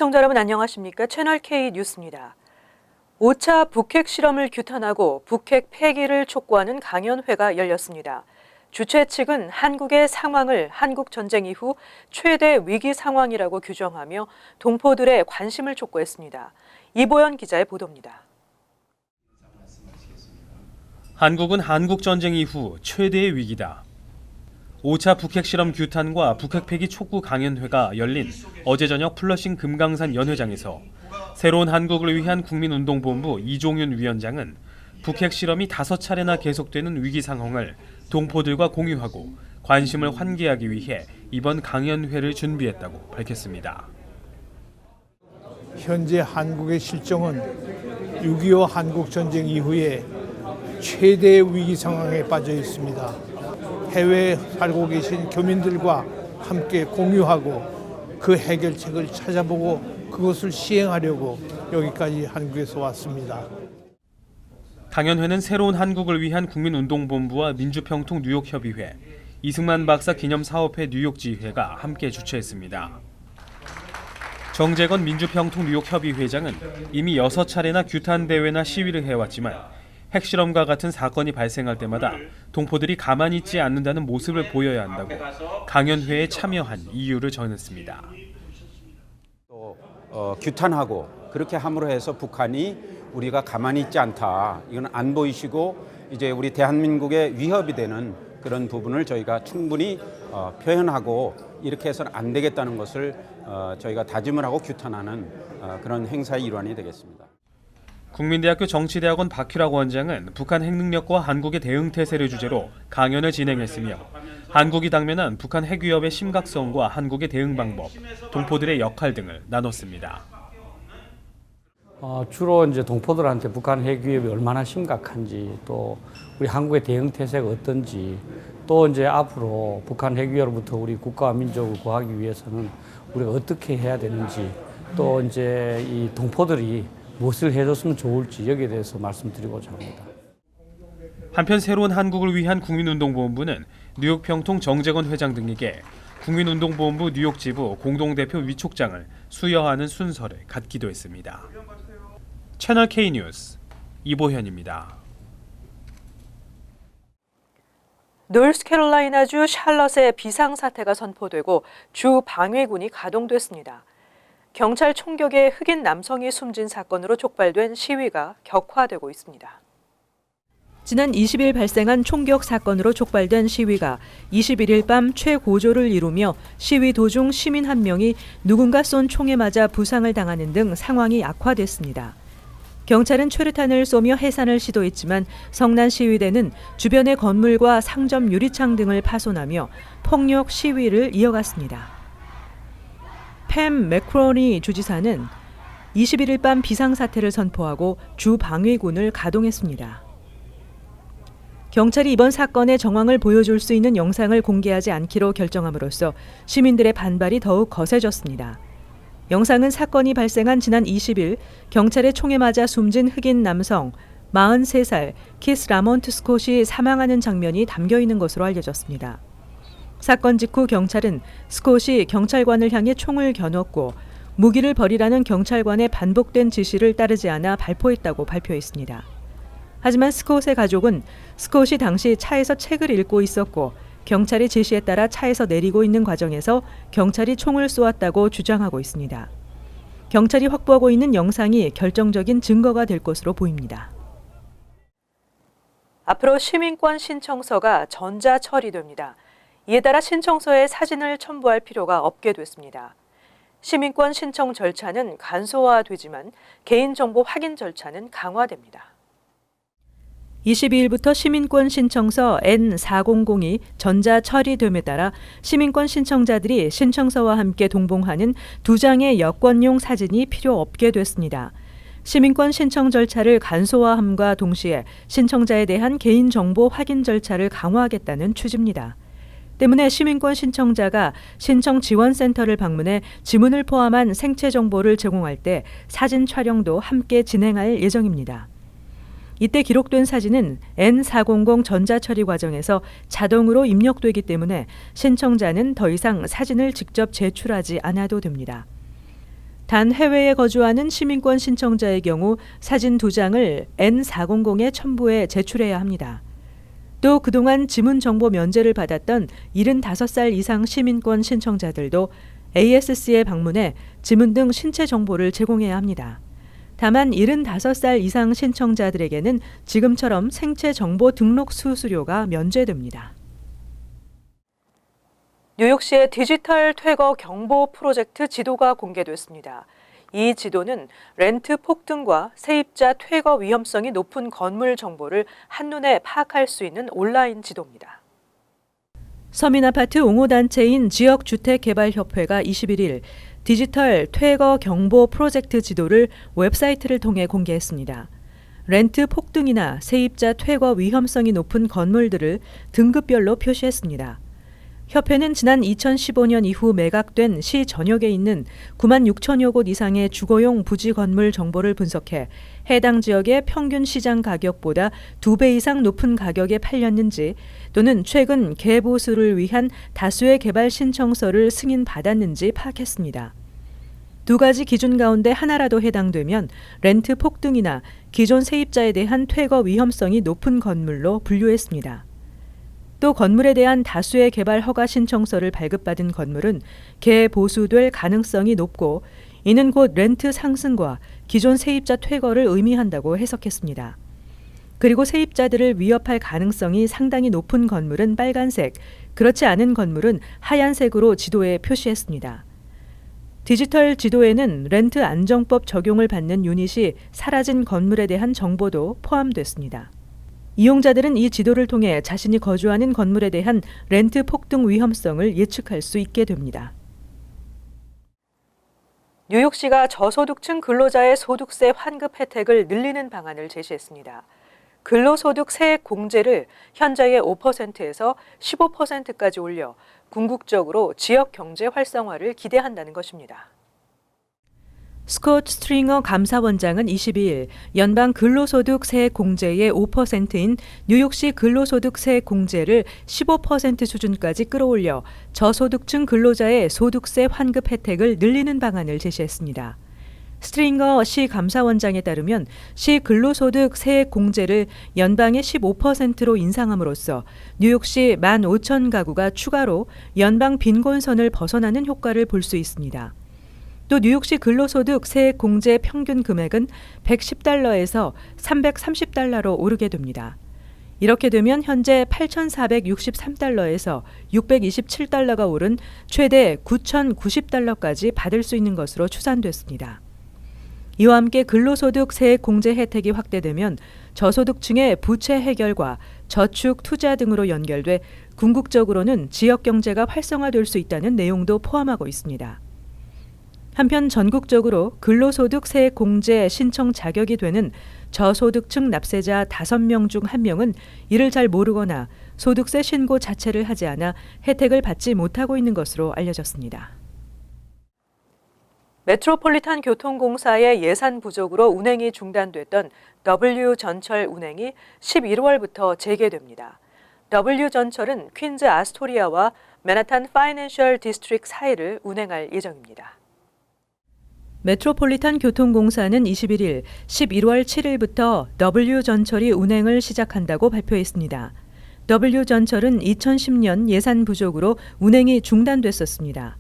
시청자 여러분 안녕하십니까? 채널 K 뉴스입니다. 5차 북핵 실험을 규탄하고 북핵 폐기를 촉구하는 강연회가 열렸습니다. 주최 측은 한국의 상황을 한국 전쟁 이후 최대 위기 상황이라고 규정하며 동포들의 관심을 촉구했습니다. 이보연 기자의 보도입니다. 한국은 한국 전쟁 이후 최대의 위기다. 5차 북핵 실험 규탄과 북핵 폐기 촉구 강연회가 열린 어제 저녁 플러싱 금강산 연회장에서 새로운 한국을 위한 국민운동본부 이종윤 위원장은 북핵 실험이 5차례나 계속되는 위기 상황을 동포들과 공유하고 관심을 환기하기 위해 이번 강연회를 준비했다고 밝혔습니다. 현재 한국의 실정은 6.25 한국 전쟁 이후에 최대의 위기 상황에 빠져 있습니다. 해외에 살고 계신 교민들과 함께 공유하고 그 해결책을 찾아보고 그것을 시행하려고 여기까지 한국에서 왔습니다. 강연회는 새로운 한국을 위한 국민운동본부와 민주평통 뉴욕협의회, 이승만 박사 기념사업회 뉴욕지회가 함께 주최했습니다. 정재건 민주평통 뉴욕협의회장은 이미 6차례나 규탄대회나 시위를 해왔지만 핵실험과 같은 사건이 발생할 때마다 동포들이 가만히 있지 않는다는 모습을 보여야 한다고 강연회에 참여한 이유를 전했습니다. 또 규탄하고 그렇게 함으로 해서 북한이 우리가 가만히 있지 않다. 이건 안 보이시고 이제 우리 대한민국의 위협이 되는 그런 부분을 저희가 충분히 표현하고 이렇게 해서는 안 되겠다는 것을 저희가 다짐을 하고 규탄하는 그런 행사의 일환이 되겠습니다. 국민대학교 정치대학원 박희락 원장은 북한 핵능력과 한국의 대응태세를 주제로 강연을 진행했으며 한국이 당면한 북한 핵위협의 심각성과 한국의 대응 방법, 동포들의 역할 등을 나눴습니다. 주로 이제 동포들한테 북한 핵위협이 얼마나 심각한지, 또 우리 한국의 대응태세가 어떤지, 또 이제 앞으로 북한 핵위협으로부터 우리 국가와 민족을 구하기 위해서는 우리가 어떻게 해야 되는지, 또 이제 이 동포들이 무엇을 해줬으면 좋을지 여기에 대해서 말씀드리고자 합니다. 한편 새로운 한국을 위한 국민운동본부는 뉴욕 평통 정재건 회장 등에게 국민운동본부 뉴욕지부 공동대표 위촉장을 수여하는 순서를 갖기도 했습니다. 채널 K 뉴스 이보현입니다. 노스캐롤라이나주 샬럿에 비상사태가 선포되고 주 방위군이 가동됐습니다. 경찰 총격에 흑인 남성이 숨진 사건으로 촉발된 시위가 격화되고 있습니다. 지난 20일 발생한 총격 사건으로 촉발된 시위가 21일 밤 최고조를 이루며 시위 도중 시민 한 명이 누군가 쏜 총에 맞아 부상을 당하는 등 상황이 악화됐습니다. 경찰은 최루탄을 쏘며 해산을 시도했지만 성난 시위대는 주변의 건물과 상점 유리창 등을 파손하며 폭력 시위를 이어갔습니다. 팸 매크로니 주지사는 21일 밤 비상사태를 선포하고 주 방위군을 가동했습니다. 경찰이 이번 사건의 정황을 보여줄 수 있는 영상을 공개하지 않기로 결정함으로써 시민들의 반발이 더욱 거세졌습니다. 영상은 사건이 발생한 지난 20일 경찰의 총에 맞아 숨진 흑인 남성 43살 키스 라몬트 스콧이 사망하는 장면이 담겨 있는 것으로 알려졌습니다. 사건 직후 경찰은 스콧이 경찰관을 향해 총을 겨눴고 무기를 버리라는 경찰관의 반복된 지시를 따르지 않아 발포했다고 발표했습니다. 하지만 스콧의 가족은 스콧이 당시 차에서 책을 읽고 있었고 경찰의 지시에 따라 차에서 내리고 있는 과정에서 경찰이 총을 쏘았다고 주장하고 있습니다. 경찰이 확보하고 있는 영상이 결정적인 증거가 될 것으로 보입니다. 앞으로 시민권 신청서가 전자 처리됩니다. 이에 따라 신청서에 사진을 첨부할 필요가 없게 됐습니다. 시민권 신청 절차는 간소화되지만 개인정보 확인 절차는 강화됩니다. 22일부터 시민권 신청서 N400이 전자 처리됨에 따라 시민권 신청자들이 신청서와 함께 동봉하는 2장의 여권용 사진이 필요 없게 됐습니다. 시민권 신청 절차를 간소화함과 동시에 신청자에 대한 개인정보 확인 절차를 강화하겠다는 취지입니다. 때문에 시민권 신청자가 신청지원센터를 방문해 지문을 포함한 생체 정보를 제공할 때 사진 촬영도 함께 진행할 예정입니다. 이때 기록된 사진은 N400 전자처리 과정에서 자동으로 입력되기 때문에 신청자는 더 이상 사진을 직접 제출하지 않아도 됩니다. 단 해외에 거주하는 시민권 신청자의 경우 사진 2장을 N400의 첨부에 제출해야 합니다. 또 그동안 지문 정보 면제를 받았던 75살 이상 시민권 신청자들도 ASC에 방문해 지문 등 신체 정보를 제공해야 합니다. 다만 75살 이상 신청자들에게는 지금처럼 생체 정보 등록 수수료가 면제됩니다. 뉴욕시의 디지털 퇴거 경보 프로젝트 지도가 공개됐습니다. 이 지도는 렌트 폭등과 세입자 퇴거 위험성이 높은 건물 정보를 한눈에 파악할 수 있는 온라인 지도입니다. 서민아파트 옹호단체인 지역주택개발협회가 21일 디지털 퇴거 경보 프로젝트 지도를 웹사이트를 통해 공개했습니다. 렌트 폭등이나 세입자 퇴거 위험성이 높은 건물들을 등급별로 표시했습니다. 협회는 지난 2015년 이후 매각된 시 전역에 있는 9만 6천여 곳 이상의 주거용 부지 건물 정보를 분석해 해당 지역의 평균 시장 가격보다 2배 이상 높은 가격에 팔렸는지 또는 최근 개보수를 위한 다수의 개발 신청서를 승인받았는지 파악했습니다. 두 가지 기준 가운데 하나라도 해당되면 렌트 폭등이나 기존 세입자에 대한 퇴거 위험성이 높은 건물로 분류했습니다. 또 건물에 대한 다수의 개발 허가 신청서를 발급받은 건물은 개보수될 가능성이 높고 이는 곧 렌트 상승과 기존 세입자 퇴거를 의미한다고 해석했습니다. 그리고 세입자들을 위협할 가능성이 상당히 높은 건물은 빨간색, 그렇지 않은 건물은 하얀색으로 지도에 표시했습니다. 디지털 지도에는 렌트 안정법 적용을 받는 유닛이 사라진 건물에 대한 정보도 포함됐습니다. 이용자들은 이 지도를 통해 자신이 거주하는 건물에 대한 렌트 폭등 위험성을 예측할 수 있게 됩니다. 뉴욕시가 저소득층 근로자의 소득세 환급 혜택을 늘리는 방안을 제시했습니다. 근로소득 세액 공제를 현재의 5%에서 15%까지 올려 궁극적으로 지역 경제 활성화를 기대한다는 것입니다. 스콧 스트링어 감사원장은 22일 연방 근로소득 세액 공제의 5%인 뉴욕시 근로소득 세액 공제를 15% 수준까지 끌어올려 저소득층 근로자의 소득세 환급 혜택을 늘리는 방안을 제시했습니다. 스트링거 시 감사원장에 따르면 시 근로소득 세액 공제를 연방의 15%로 인상함으로써 뉴욕시 15,000 가구가 추가로 연방 빈곤선을 벗어나는 효과를 볼 수 있습니다. 또 뉴욕시 근로소득 세액 공제 평균 금액은 $110에서 $330로 오르게 됩니다. 이렇게 되면 현재 $8,463에서 $627가 오른 최대 $9,090까지 받을 수 있는 것으로 추산됐습니다. 이와 함께 근로소득 세액 공제 혜택이 확대되면 저소득층의 부채 해결과 저축, 투자 등으로 연결돼 궁극적으로는 지역 경제가 활성화될 수 있다는 내용도 포함하고 있습니다. 한편 전국적으로 근로소득 세액 공제 신청 자격이 되는 저소득층 납세자 5명 중 1명은 이를 잘 모르거나 소득세 신고 자체를 하지 않아 혜택을 받지 못하고 있는 것으로 알려졌습니다. 메트로폴리탄 교통공사의 예산 부족으로 운행이 중단됐던 W전철 운행이 11월부터 재개됩니다. W전철은 퀸즈 아스토리아와 맨하탄 파이낸셜 디스트릭트 사이를 운행할 예정입니다. 메트로폴리탄 교통공사는 21일 11월 7일부터 W전철이 운행을 시작한다고 발표했습니다. W전철은 2010년 예산 부족으로 운행이 중단됐었습니다.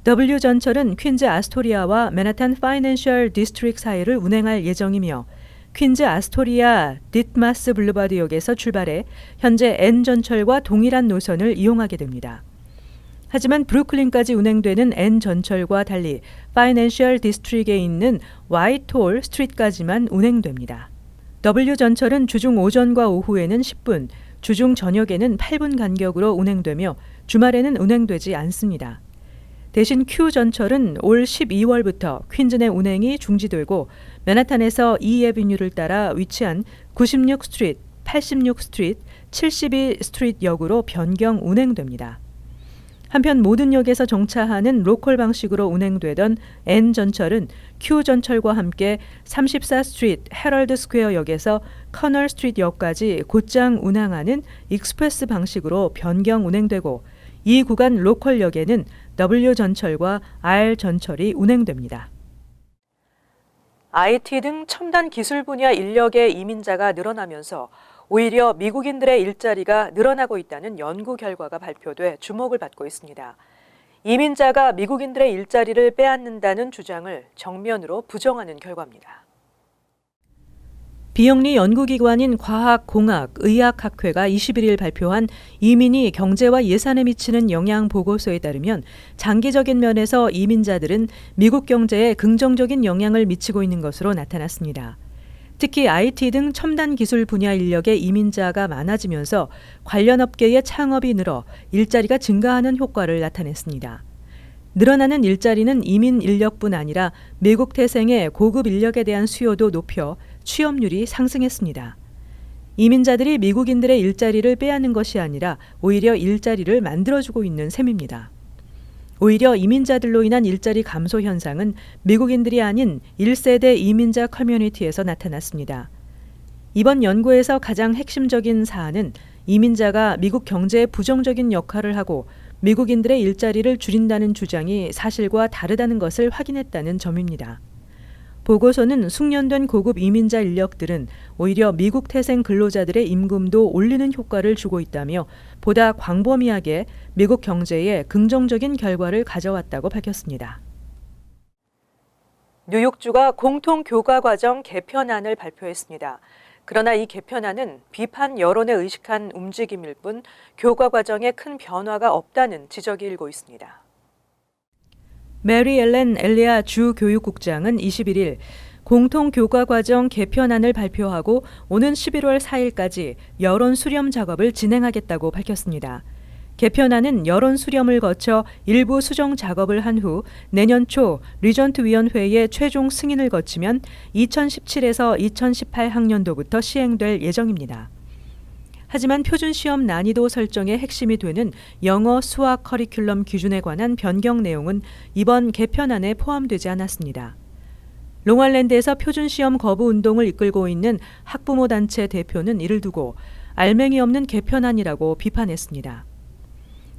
W전철은 퀸즈 아스토리아와 맨하탄 파이낸셜 디스트릭트 사이를 운행할 예정이며 퀸즈 아스토리아 디트마스 블루바드역에서 출발해 현재 N전철과 동일한 노선을 이용하게 됩니다. 하지만 브루클린까지 운행되는 N전철과 달리 파이낸셜 디스트릭트에 있는 화이트홀 스트리트까지만 운행됩니다. W전철은 주중 오전과 오후에는 10분, 주중 저녁에는 8분 간격으로 운행되며 주말에는 운행되지 않습니다. 대신 Q전철은 올 12월부터 퀸즈 내 운행이 중지되고 맨하탄에서 E 애비뉴를 따라 위치한 96 스트리트, 86 스트리트, 72 스트리트 역으로 변경 운행됩니다. 한편 모든 역에서 정차하는 로컬 방식으로 운행되던 N전철은 Q전철과 함께 34 스트리트 헤럴드 스퀘어 역에서 커널 스트리트 역까지 곧장 운항하는 익스프레스 방식으로 변경 운행되고 이 구간 로컬 역에는 W전철과 R전철이 운행됩니다. IT 등 첨단 기술 분야 인력의 이민자가 늘어나면서 오히려 미국인들의 일자리가 늘어나고 있다는 연구 결과가 발표돼 주목을 받고 있습니다. 이민자가 미국인들의 일자리를 빼앗는다는 주장을 정면으로 부정하는 결과입니다. 비영리 연구기관인 과학공학의학학회가 21일 발표한 이민이 경제와 예산에 미치는 영향 보고서에 따르면 장기적인 면에서 이민자들은 미국 경제에 긍정적인 영향을 미치고 있는 것으로 나타났습니다. 특히 IT 등 첨단 기술 분야 인력의 이민자가 많아지면서 관련 업계의 창업이 늘어 일자리가 증가하는 효과를 나타냈습니다. 늘어나는 일자리는 이민 인력뿐 아니라 미국 태생의 고급 인력에 대한 수요도 높여 취업률이 상승했습니다. 이민자들이 미국인들의 일자리를 빼앗는 것이 아니라 오히려 일자리를 만들어주고 있는 셈입니다. 오히려 이민자들로 인한 일자리 감소 현상은 미국인들이 아닌 1세대 이민자 커뮤니티에서 나타났습니다. 이번 연구에서 가장 핵심적인 사안은 이민자가 미국 경제에 부정적인 역할을 하고 미국인들의 일자리를 줄인다는 주장이 사실과 다르다는 것을 확인했다는 점입니다. 보고서는 숙련된 고급 이민자 인력들은 오히려 미국 태생 근로자들의 임금도 올리는 효과를 주고 있다며 보다 광범위하게 미국 경제에 긍정적인 결과를 가져왔다고 밝혔습니다. 뉴욕주가 공통 교과 과정 개편안을 발표했습니다. 그러나 이 개편안은 비판 여론에 의식한 움직임일 뿐 교과 과정에 큰 변화가 없다는 지적이 일고 있습니다. 메리 엘렌 엘리아 주 교육국장은 21일 공통 교과 과정 개편안을 발표하고 오는 11월 4일까지 여론 수렴 작업을 진행하겠다고 밝혔습니다. 개편안은 여론 수렴을 거쳐 일부 수정 작업을 한 후 내년 초 리전트위원회의 최종 승인을 거치면 2017에서 2018 학년도부터 시행될 예정입니다. 하지만 표준시험 난이도 설정의 핵심이 되는 영어, 수학 커리큘럼 기준에 관한 변경 내용은 이번 개편안에 포함되지 않았습니다. 롱아일랜드에서 표준시험 거부 운동을 이끌고 있는 학부모 단체 대표는 이를 두고 알맹이 없는 개편안이라고 비판했습니다.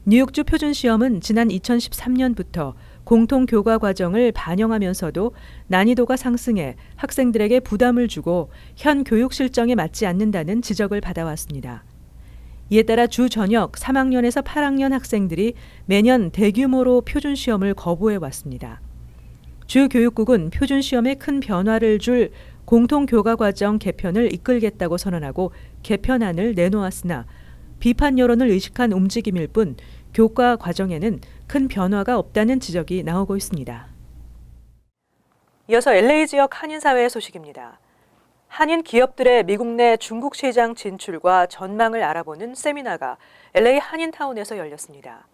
뉴욕주 표준시험은 지난 2013년부터 공통교과 과정을 반영하면서도 난이도가 상승해 학생들에게 부담을 주고 현 교육 실정에 맞지 않는다는 지적을 받아왔습니다. 이에 따라 주 전역 3학년에서 8학년 학생들이 매년 대규모로 표준시험을 거부해왔습니다. 주 교육국은 표준시험에 큰 변화를 줄 공통교과 과정 개편을 이끌겠다고 선언하고 개편안을 내놓았으나 비판 여론을 의식한 움직임일 뿐 교과 과정에는 큰 변화가 없다는 지적이 나오고 있습니다. 이어서 LA 지역 한인사회 소식입니다. 한인 기업들의 미국 내 중국 시장 진출과 전망을 알아보는 세미나가 LA 한인타운에서 열렸습니다.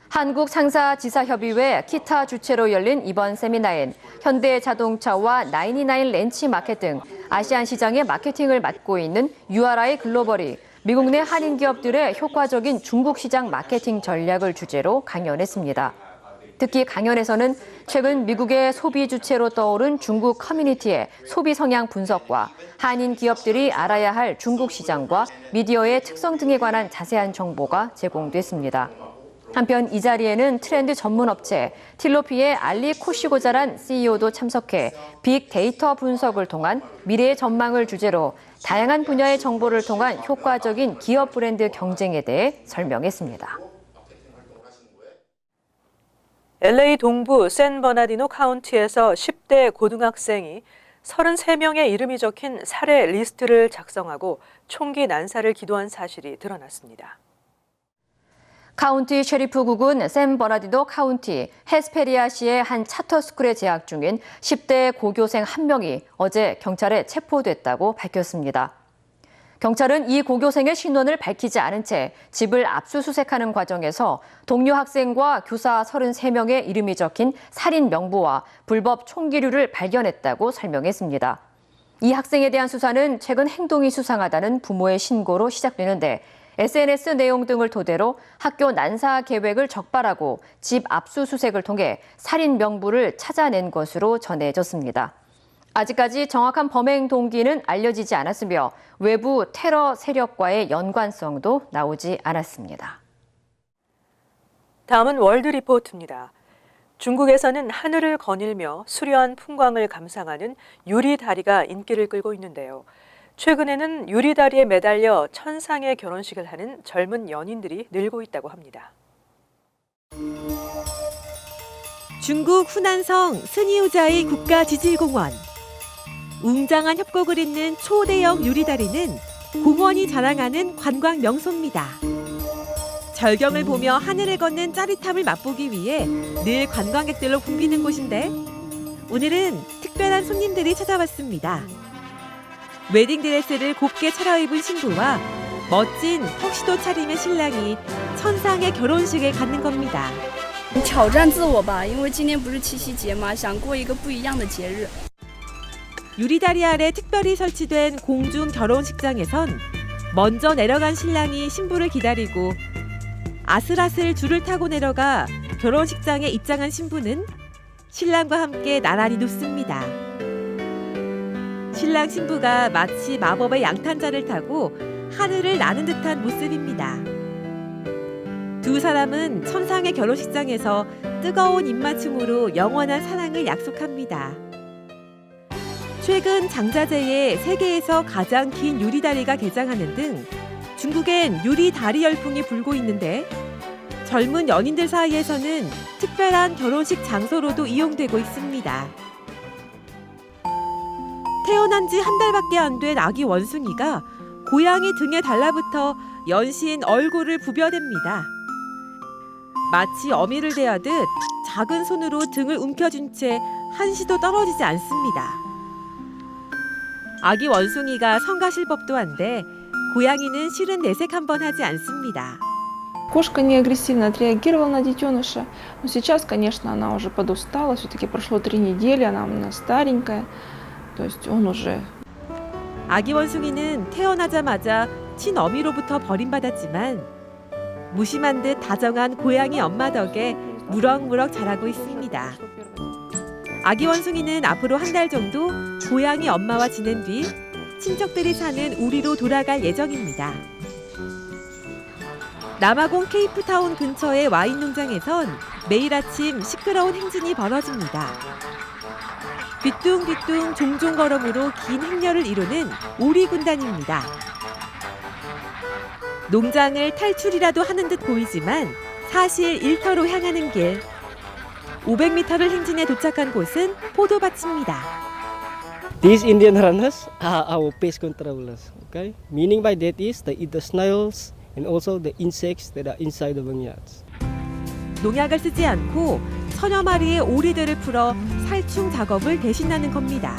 한국상사지사협의회 키타 주최로 열린 이번 세미나엔 현대자동차와 99 렌치마켓 등 아시안 시장의 마케팅을 맡고 있는 URI 글로벌이 미국 내 한인 기업들의 효과적인 중국 시장 마케팅 전략을 주제로 강연했습니다. 특히 강연에서는 최근 미국의 소비 주체로 떠오른 중국 커뮤니티의 소비 성향 분석과 한인 기업들이 알아야 할 중국 시장과 미디어의 특성 등에 관한 자세한 정보가 제공됐습니다. 한편 이 자리에는 트렌드 전문 업체 틸로피의 알리 코시고자란 CEO도 참석해 빅데이터 분석을 통한 미래의 전망을 주제로 다양한 분야의 정보를 통한 효과적인 기업 브랜드 경쟁에 대해 설명했습니다. LA 동부 샌버나디노 카운티에서 10대 고등학생이 33명의 이름이 적힌 살해 리스트를 작성하고 총기 난사를 기도한 사실이 드러났습니다. 카운티 셰리프국은 샌버나디노 카운티 헤스페리아시의 한 차터스쿨에 재학 중인 10대 고교생 1명이 어제 경찰에 체포됐다고 밝혔습니다. 경찰은 이 고교생의 신원을 밝히지 않은 채 집을 압수수색하는 과정에서 동료 학생과 교사 33명의 이름이 적힌 살인 명부와 불법 총기류를 발견했다고 설명했습니다. 이 학생에 대한 수사는 최근 행동이 수상하다는 부모의 신고로 시작되는데 SNS 내용 등을 토대로 학교 난사 계획을 적발하고 집 압수수색을 통해 살인 명부를 찾아낸 것으로 전해졌습니다. 아직까지 정확한 범행 동기는 알려지지 않았으며 외부 테러 세력과의 연관성도 나오지 않았습니다. 다음은 월드 리포트입니다. 중국에서는 하늘을 거닐며 수려한 풍광을 감상하는 유리다리가 인기를 끌고 있는데요. 최근에는 유리다리에 매달려 천상의 결혼식을 하는 젊은 연인들이 늘고 있다고 합니다. 중국 후난성 스니우자이 국가지질공원. 웅장한 협곡을 잇는 초대형 유리다리는 공원이 자랑하는 관광 명소입니다. 절경을 보며 하늘을 걷는 짜릿함을 맛보기 위해 늘 관광객들로 붐비는 곳인데 오늘은 특별한 손님들이 찾아왔습니다. 웨딩드레스를 곱게 차려입은 신부와 멋진 턱시도 차림의 신랑이 천상의 결혼식을 갖는 겁니다. 挑战自我吧，因为今天不是七夕节嘛，想过一个不一样的节日。 유리다리 아래 특별히 설치된 공중 결혼식장에선 먼저 내려간 신랑이 신부를 기다리고 아슬아슬 줄을 타고 내려가 결혼식장에 입장한 신부는 신랑과 함께 나란히 눕습니다. 신랑 신부가 마치 마법의 양탄자를 타고 하늘을 나는 듯한 모습입니다. 두 사람은 천상의 결혼식장에서 뜨거운 입맞춤으로 영원한 사랑을 약속합니다. 최근 장자재에 세계에서 가장 긴 유리다리가 개장하는 등 중국엔 유리다리 열풍이 불고 있는데 젊은 연인들 사이에서는 특별한 결혼식 장소로도 이용되고 있습니다. 태어난 지 한 달밖에 안 된 아기 원숭이가 고양이 등에 달라붙어 연신 얼굴을 부벼댑니다. 마치 어미를 대하듯 작은 손으로 등을 움켜쥔 채 한시도 떨어지지 않습니다. 아기 원숭이가 성가실 법도 한데 고양이는 실은 내색 한번 하지 않습니다. Кошка не агрессивно отреагировала на детеныша, но сейчас, конечно, она уже подустала, все-таки прошло 3 недели, она у нас старенькая, то есть он уже... 아기 원숭이는 태어나자마자 친어미로부터 버림받았지만 무심한 듯 다정한 고양이 엄마 덕에 무럭무럭 자라고 있습니다. 아기 원숭이는 앞으로 한 달 정도 고양이 엄마와 지낸 뒤 친척들이 사는 우리로 돌아갈 예정입니다. 남아공 케이프타운 근처의 와인 농장에선 매일 아침 시끄러운 행진이 벌어집니다. 뒤뚱뒤뚱 종종 걸음으로 긴 행렬을 이루는 오리 군단입니다. 농장을 탈출이라도 하는 듯 보이지만 사실 일터로 향하는 길. 500m를 행진해 도착한 곳은 포도밭입니다. These Indian runners are our pest controllers. Okay, meaning by that is they eat the snails and also the insects that are inside the vineyards. 농약을 쓰지 않고 천여 마리의 오리들을 풀어 살충 작업을 대신하는 겁니다.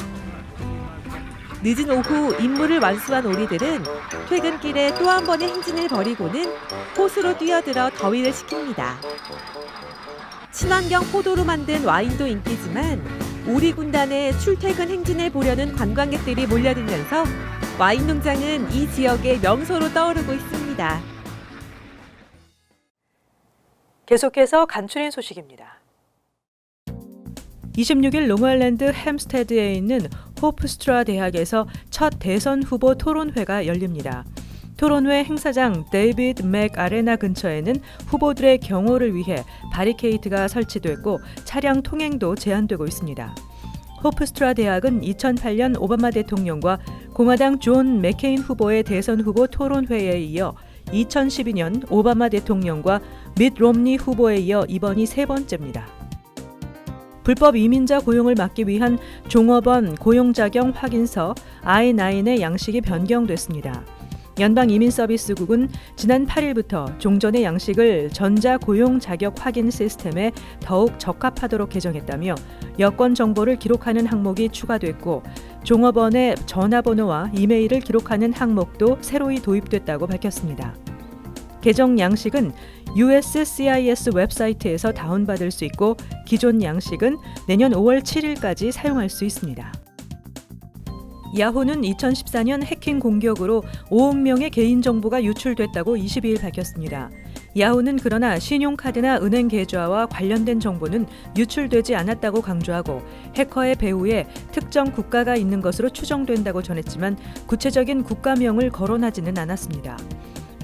늦은 오후 임무를 완수한 오리들은 퇴근길에 또 한 번의 행진을 벌이고는 호수로 뛰어들어 더위를 식힙니다. 친환경 포도로 만든 와인도 인기지만 오리 군단의 출퇴근 행진을 보려는 관광객들이 몰려들면서 와인 농장은 이 지역의 명소로 떠오르고 있습니다. 계속해서 간추린 소식입니다. 26일 롱아일랜드 햄스테드에 있는 호프스트라 대학에서 첫 대선 후보 토론회가 열립니다. 토론회 행사장 데이비드 맥 아레나 근처에는 후보들의 경호를 위해 바리케이트가 설치됐고 차량 통행도 제한되고 있습니다. 호프스트라 대학은 2008년 오바마 대통령과 공화당 존 맥케인 후보의 대선 후보 토론회에 이어 2012년 오바마 대통령과 밋 롬니 후보에 이어 이번이 세 번째입니다. 불법 이민자 고용을 막기 위한 종업원 고용자격 확인서 I-9의 양식이 변경됐습니다. 연방이민서비스국은 지난 8일부터 종전의 양식을 전자고용자격 확인 시스템에 더욱 적합하도록 개정했다며 여권 정보를 기록하는 항목이 추가됐고 종업원의 전화번호와 이메일을 기록하는 항목도 새로이 도입됐다고 밝혔습니다. 개정 양식은 USCIS 웹사이트에서 다운받을 수 있고 기존 양식은 내년 5월 7일까지 사용할 수 있습니다. 야후는 2014년 해킹 공격으로 5억 명의 개인정보가 유출됐다고 22일 밝혔습니다. 야후는 그러나 신용카드나 은행 계좌와 관련된 정보는 유출되지 않았다고 강조하고 해커의 배후에 특정 국가가 있는 것으로 추정된다고 전했지만 구체적인 국가명을 거론하지는 않았습니다.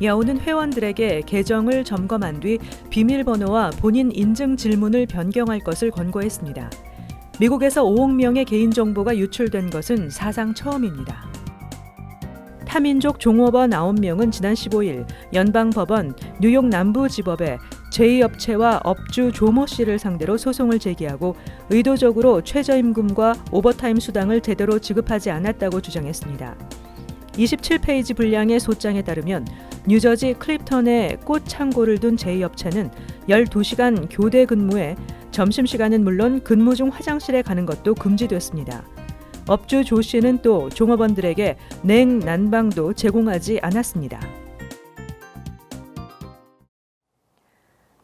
야오는 회원들에게 계정을 점검한 뒤 비밀번호와 본인 인증 질문을 변경할 것을 권고했습니다. 미국에서 5억 명의 개인정보가 유출된 것은 사상 처음입니다. 타민족 종업원 9명은 지난 15일 연방법원 뉴욕 남부지법에 제2업체와 업주 조모 씨를 상대로 소송을 제기하고 의도적으로 최저임금과 오버타임 수당을 제대로 지급하지 않았다고 주장했습니다. 27페이지 분량의 소장에 따르면 뉴저지 클립턴에 꽃 창고를 둔 제2업체는 12시간 교대 근무에 점심시간은 물론 근무 중 화장실에 가는 것도 금지됐습니다. 업주 조 씨는 또 종업원들에게 냉 난방도 제공하지 않았습니다.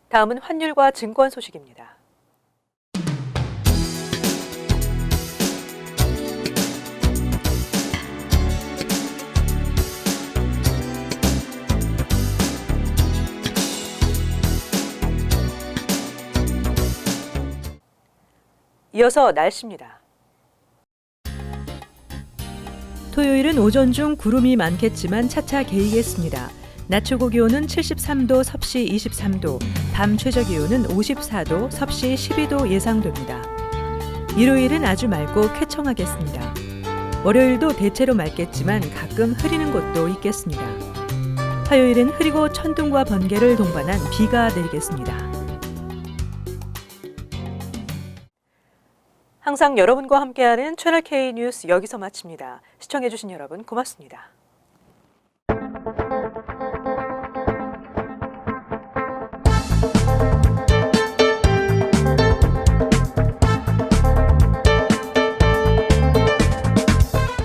다음은 환율과 증권 소식입니다. 이어서 날씨입니다. 토요일은 오전 중 구름이 많겠지만 차차 개이겠습니다. 낮 최고 기온은 73도, 섭씨 23도, 밤 최저 기온은 54도, 섭씨 12도 예상됩니다. 일요일은 아주 맑고 쾌청하겠습니다. 월요일도 대체로 맑겠지만 가끔 흐리는 곳도 있겠습니다. 화요일은 흐리고 천둥과 번개를 동반한 비가 내리겠습니다. 항상 여러분과 함께하는 채널 K 뉴스 여기서 마칩니다. 시청해주신 여러분 고맙습니다.